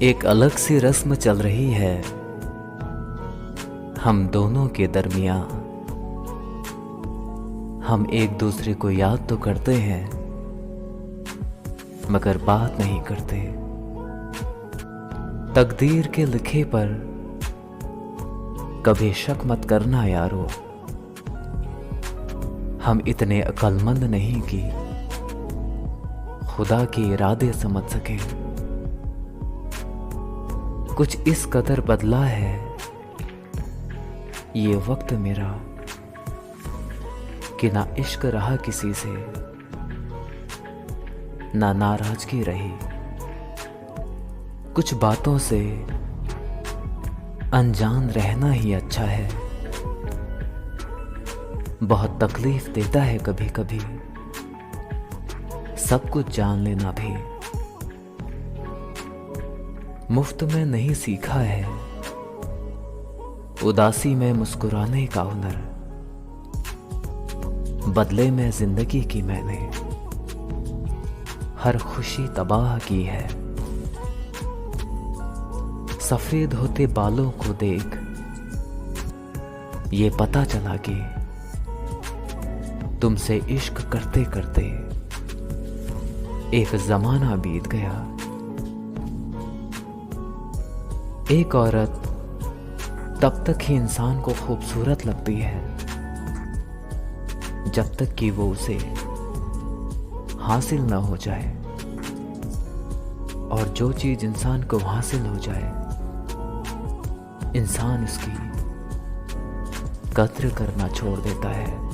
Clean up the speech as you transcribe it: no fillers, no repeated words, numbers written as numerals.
एक अलग सी रस्म चल रही है हम दोनों के दरमियां। हम एक दूसरे को याद तो करते हैं मगर बात नहीं करते। तकदीर के लिखे पर कभी शक मत करना यारो। हम इतने अक्लमंद नहीं कि खुदा के इरादे समझ सके। कुछ इस कदर बदला है ये वक्त मेरा कि ना इश्क रहा किसी से ना नाराजगी रही। कुछ बातों से अनजान रहना ही अच्छा है। बहुत तकलीफ देता है कभी कभी सब कुछ जान लेना भी। मुफ्त में नहीं सीखा है उदासी में मुस्कुराने का हुनर। बदले में जिंदगी की मैंने हर खुशी तबाह की है। सफेद होते बालों को देख ये पता चला कि तुमसे इश्क करते करते एक जमाना बीत गया। एक औरत तब तक ही इंसान को खूबसूरत लगती है जब तक कि वो उसे हासिल ना हो जाए, और जो चीज इंसान को हासिल हो जाए इंसान उसकी कद्र करना छोड़ देता है।